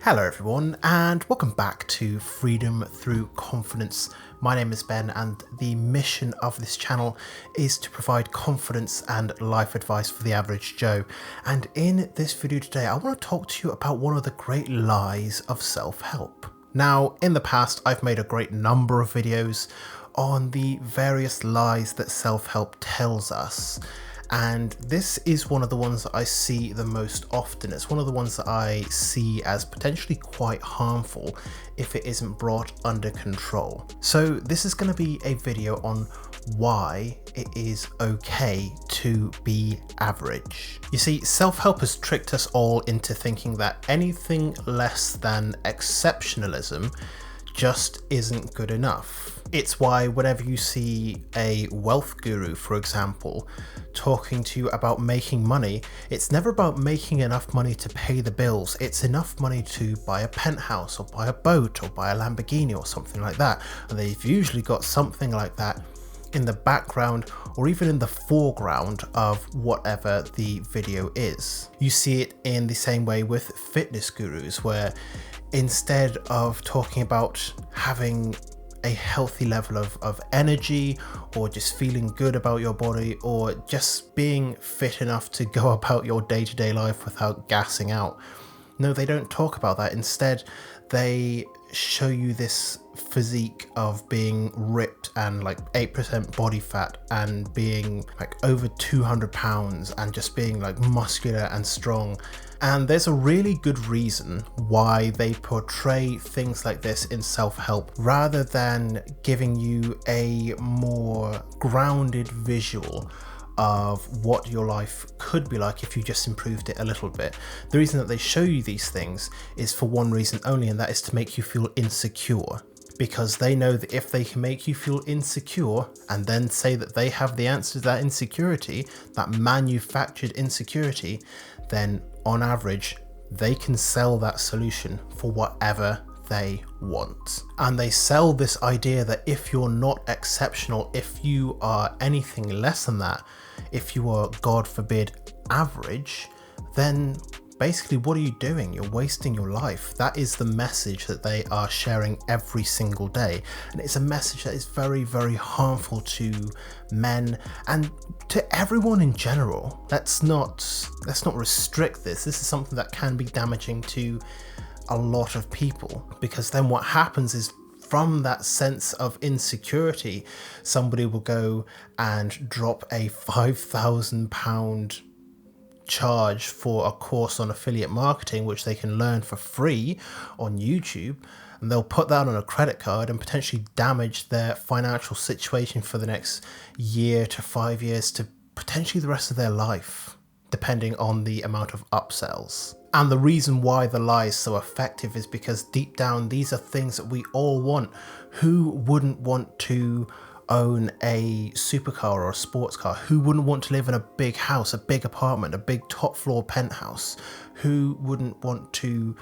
Hello everyone, and welcome back to Freedom Through Confidence. My name is Ben, and the mission of this channel is to provide confidence and life advice for the average Joe. And in this video today, I want to talk to you about one of the great lies of self-help. Now, in the past, I've made a great number of videos on the various lies that self-help tells us. And this is one of the ones that I see the most often. It's one of the ones that I see as potentially quite harmful if it isn't brought under control. So this is going to be a video on why it is okay to be average. You see, self-help has tricked us all into thinking that anything less than exceptionalism just isn't good enough. It's why whenever you see a wealth guru, for example, talking to you about making money, it's never about making enough money to pay the bills. It's enough money to buy a penthouse or buy a boat or buy a Lamborghini or something like that. And they've usually got something like that in the background or even in the foreground of whatever the video is. You see it in the same way with fitness gurus, where instead of talking about having a healthy level of energy or just feeling good about your body or just being fit enough to go about your day-to-day life without gassing out. No, they don't talk about that. Instead, they show you this physique of being ripped and like 8% body fat and being like over 200 pounds and just being like muscular and strong. And there's a really good reason why they portray things like this in self-help rather than giving you a more grounded visual of what your life could be like if you just improved it a little bit. The reason that they show you these things is for one reason only, and that is to make you feel insecure. Because they know that if they can make you feel insecure and then say that they have the answer to that insecurity, that manufactured insecurity, then on average, they can sell that solution for whatever they want. And they sell this idea that if you're not exceptional, if you are anything less than that, if you are, God forbid, average, then basically, what are you doing? You're wasting your life. That is the message that they are sharing every single day. And it's a message that is very, very harmful to men and to everyone in general. Let's not restrict this. This is something that can be damaging to a lot of people, because then what happens is, from that sense of insecurity, somebody will go and drop a £5,000 charge for a course on affiliate marketing, which they can learn for free on YouTube, and they'll put that on a credit card and potentially damage their financial situation for the next year to 5 years to potentially the rest of their life, depending on the amount of upsells. And the reason why the lie is so effective is because deep down, these are things that we all want. Who wouldn't want to own a supercar or a sports car? Who wouldn't want to live in a big house, a big apartment, a big top floor penthouse? Who wouldn't want to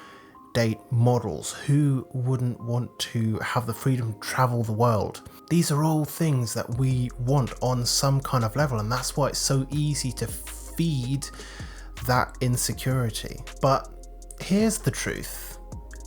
date models? Who wouldn't want to have the freedom to travel the world? These are all things that we want on some kind of level, and that's why it's so easy to feed that insecurity. But here's the truth.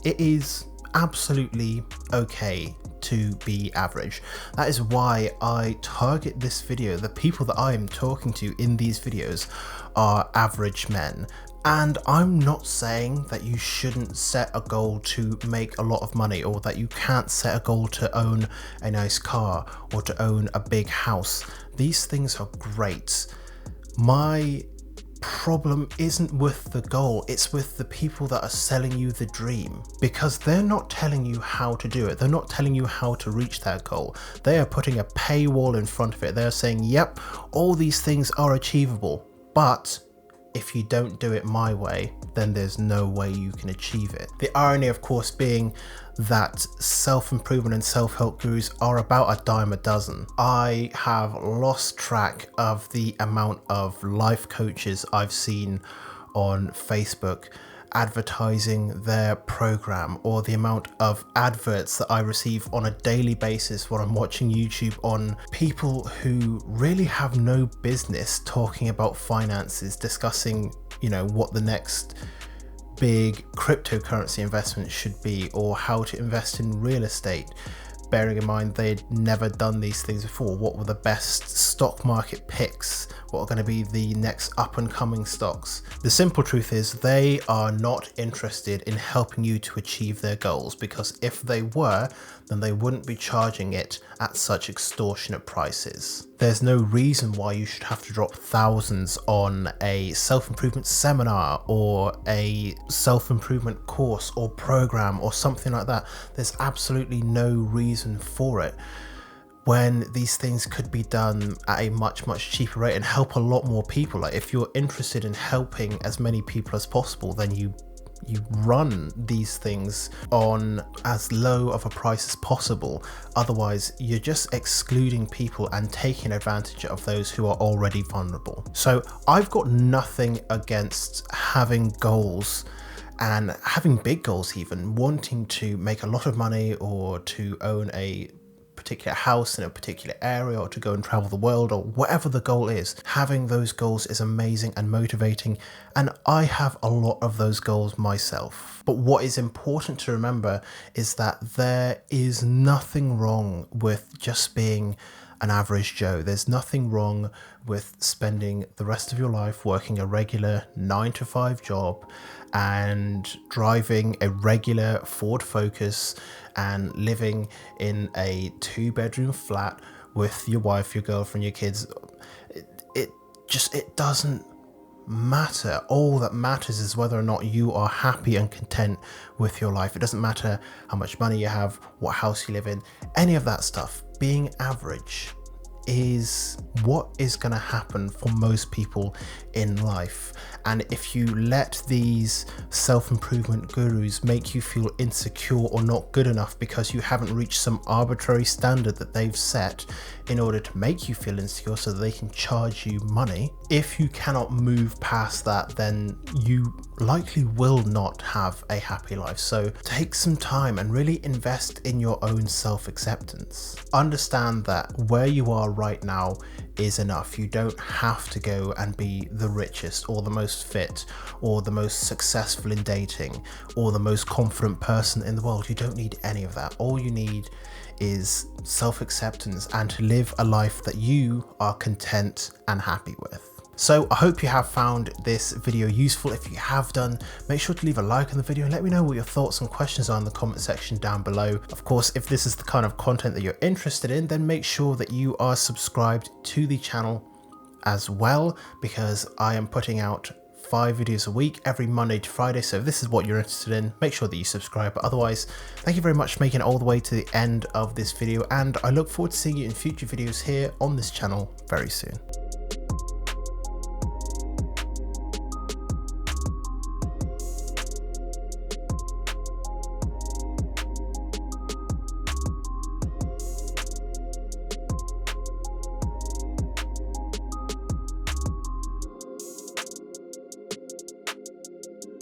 It is absolutely okay to be average. That is why I target this video. The people that I am talking to in these videos are average men. And I'm not saying that you shouldn't set a goal to make a lot of money, or that you can't set a goal to own a nice car or to own a big house. These things are great. My problem isn't with the goal, it's with the people that are selling you the dream, because they're not telling you how to do it. They're not telling you how to reach that goal. They are putting a paywall in front of it. They're saying, yep, all these things are achievable, but if you don't do it my way, then there's no way you can achieve it. The irony, of course, being that self-improvement and self-help gurus are about a dime a dozen. I have lost track of the amount of life coaches I've seen on Facebook advertising their program, or the amount of adverts that I receive on a daily basis when I'm watching YouTube on people who really have no business talking about finances, discussing, what the next big cryptocurrency investment should be, or how to invest in real estate, bearing in mind they'd never done these things before. What were the best stock market picks? What are going to be the next up and coming stocks? The simple truth is they are not interested in helping you to achieve their goals, because if they were, then they wouldn't be charging it at such extortionate prices. There's no reason why you should have to drop thousands on a self-improvement seminar or a self-improvement course or program or something like that. There's absolutely no reason for it, when these things could be done at a much cheaper rate and help a lot more people. Like, if you're interested in helping as many people as possible, then you run these things on as low of a price as possible. Otherwise, you're just excluding people and taking advantage of those who are already vulnerable. So I've got nothing against having goals, and having big goals, even wanting to make a lot of money or to own a particular house in a particular area or to go and travel the world or whatever the goal is. Having those goals is amazing and motivating, and I have a lot of those goals myself. But what is important to remember is that there is nothing wrong with just being an average Joe. There's nothing wrong with spending the rest of your life working a regular 9-to-5 job and driving a regular Ford Focus and living in a 2-bedroom flat with your wife, your girlfriend, your kids. It doesn't matter. All that matters is whether or not you are happy and content with your life. It doesn't matter how much money you have, what house you live in, any of that stuff. Being average is what is going to happen for most people in life. And if you let these self-improvement gurus make you feel insecure or not good enough because you haven't reached some arbitrary standard that they've set in order to make you feel insecure so that they can charge you money, if you cannot move past that, then you likely will not have a happy life. So take some time and really invest in your own self-acceptance. Understand that where you are right now is enough. You don't have to go and be the richest or the most fit or the most successful in dating or the most confident person in the world. You don't need any of that. All you need is self-acceptance and to live a life that you are content and happy with. So I hope you have found this video useful. If you have done, make sure to leave a like on the video and let me know what your thoughts and questions are in the comment section down below. Of course, if this is the kind of content that you're interested in, then make sure that you are subscribed to the channel as well, because I am putting out 5 videos a week every Monday to Friday. So if this is what you're interested in, make sure that you subscribe. But otherwise, thank you very much for making it all the way to the end of this video, and I look forward to seeing you in future videos here on this channel very soon.